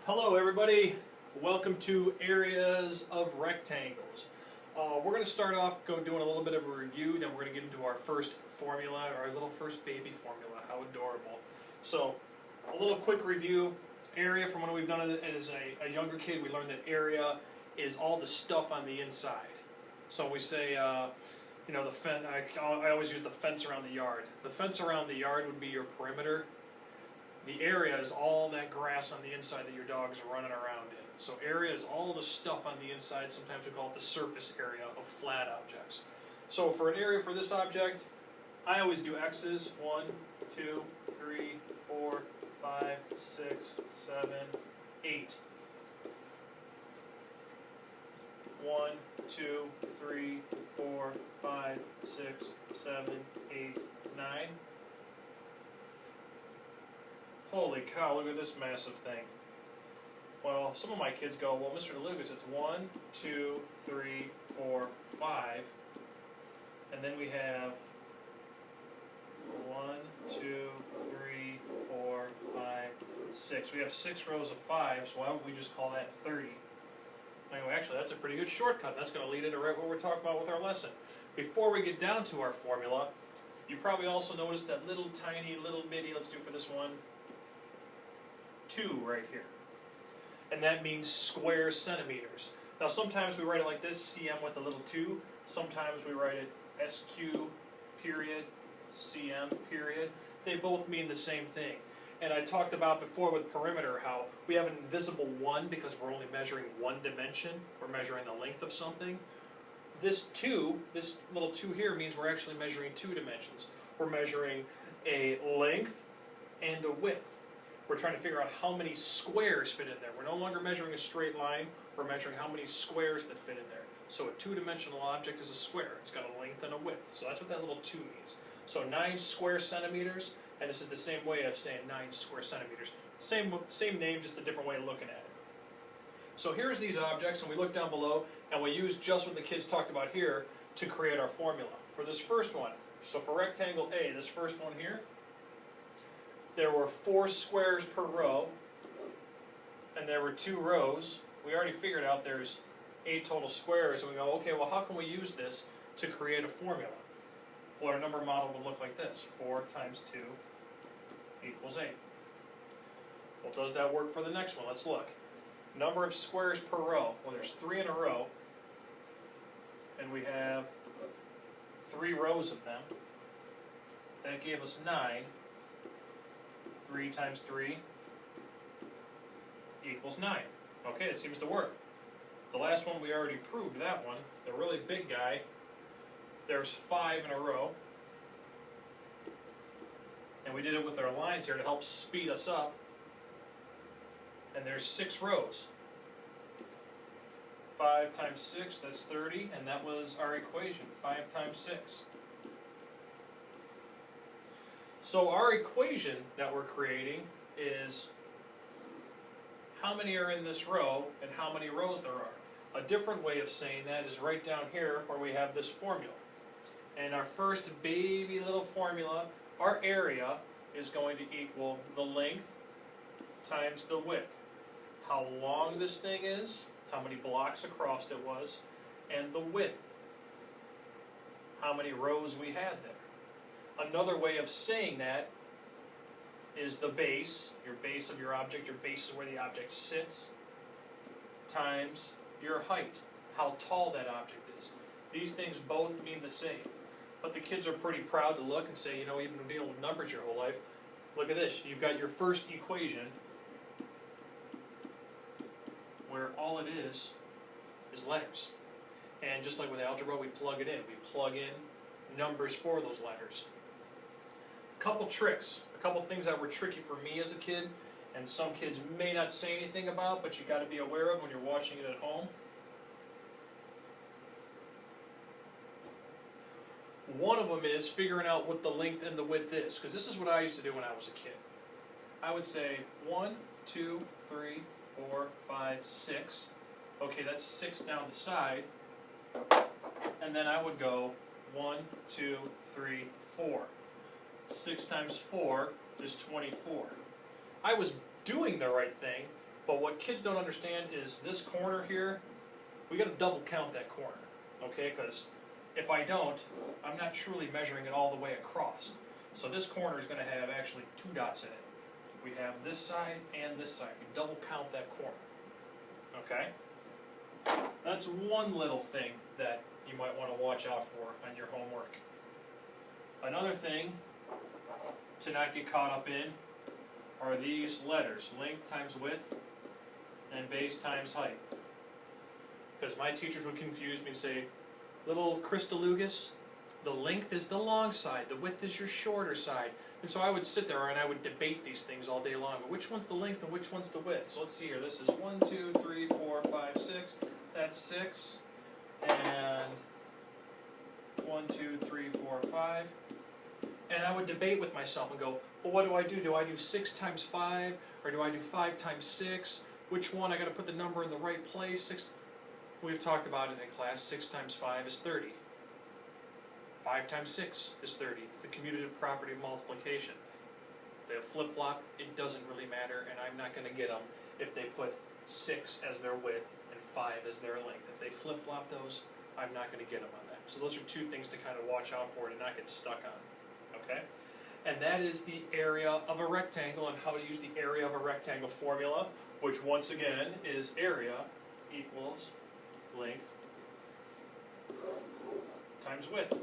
Hello everybody, welcome to Areas of Rectangles. We're going to start off doing a little bit of a review, then we're going to get into our first formula, our little first baby formula. How adorable. So, a little quick review. Area, from when we've done it as a younger kid, we learned that area is all the stuff on the inside. So we say, the fence, I always use the fence around the yard. The fence around the yard would be your perimeter. The area is all that grass on the inside that your dog is running around in. So area is all the stuff on the inside. Sometimes we call it the surface area of flat objects. So for an area for this object, I always do X's. 1, 2, 3, 4, 5, 6, 7, 8. 1, 2, 3, 4, 5, 6, 7, 8, 9. Holy cow, look at this massive thing. Well, some of my kids go, well, Mr. Lucas, it's 1, 2, 3, 4, 5. And then we have 1, 2, 3, 4, 5, 6. We have 6 rows of 5, so why don't we just call that 30? Anyway, actually, that's a pretty good shortcut. That's going to lead into right what we're talking about with our lesson. Before we get down to our formula, you probably also noticed that little tiny, little bitty, let's do for this one, 2 right here. And that means square centimeters. Now sometimes we write it like this, cm with a little 2. Sometimes we write it SQ period, cm period. They both mean the same thing. And I talked about before with perimeter how we have an invisible 1 because we're only measuring one dimension. We're measuring the length of something. This 2, this little 2 here, means we're actually measuring 2 dimensions. We're measuring a length and a width. We're trying to figure out how many squares fit in there. We're no longer measuring a straight line, we're measuring how many squares that fit in there. So a two-dimensional object is a square. It's got a length and a width. So that's what that little 2 means. So 9 square centimeters, and this is the same way of saying 9 square centimeters. Same name, just a different way of looking at it. So here's these objects, and we look down below, and we use just what the kids talked about here to create our formula. For this first one, so for rectangle A, this first one here, there were 4 squares per row, and there were 2 rows. We already figured out there's 8 total squares, and we go, okay, well how can we use this to create a formula? Well, our number model would look like this. 4 times 2 equals 8. Well, does that work for the next one? Let's look. Number of squares per row. Well, there's 3 in a row, and we have 3 rows of them. That gave us 9. 3 times 3 equals 9. Okay, that seems to work. The last one we already proved that one. The really big guy, there's 5 in a row. And we did it with our lines here to help speed us up. And there's 6 rows. 5 times 6, that's 30, and that was our equation, 5 times 6. So our equation that we're creating is how many are in this row and how many rows there are. A different way of saying that is right down here where we have this formula. And our first baby little formula, our area is going to equal the length times the width. How long this thing is, how many blocks across it was, and the width. How many rows we had there. Another way of saying that is the base, your base of your object. Your base is where the object sits, times your height, how tall that object is. These things both mean the same. But the kids are pretty proud to look and say, you know, you've been dealing with numbers your whole life. Look at this. You've got your first equation where all it is letters. And just like with algebra, we plug it in. We plug in numbers for those letters. Couple tricks, a couple things that were tricky for me as a kid, and some kids may not say anything about, but you got to be aware of when you're watching it at home. One of them is figuring out what the length and the width is, because this is what I used to do when I was a kid. I would say 1, 2, 3, 4, 5, 6. Okay, that's 6 down the side, and then I would go 1, 2, 3, 4. 6 times 4 is 24. I was doing the right thing, But what kids don't understand is this corner here, we gotta double count that corner, okay? Because if I don't, I'm not truly measuring it all the way across. So this corner is gonna have actually 2 dots in it. We have this side and this side. We double count that corner, okay? That's one little thing that you might want to watch out for on your homework. Another thing to not get caught up in are these letters, length times width and base times height. Because my teachers would confuse me and say, little Christalugus, the length is the long side, the width is your shorter side. And so I would sit there and I would debate these things all day long. But which one's the length and which one's the width? So let's see here. This is 1, 2, 3, 4, 5, 6. That's 6. And 1, 2, 3, 4, 5. And I would debate with myself and go, well, what do I do? Do I do 6 times 5? Or do I do 5 times 6? Which one? I got to put the number in the right place. 6. We've talked about it in class. 6 times 5 is 30. 5 times 6 is 30. It's the commutative property of multiplication. They have flip-flop, it doesn't really matter, and I'm not going to get them if they put 6 as their width and 5 as their length. If they flip-flop those, I'm not going to get them on that. So those are 2 things to kind of watch out for to not get stuck on. Okay? And that is the area of a rectangle and how to use the area of a rectangle formula, which once again is area equals length times width.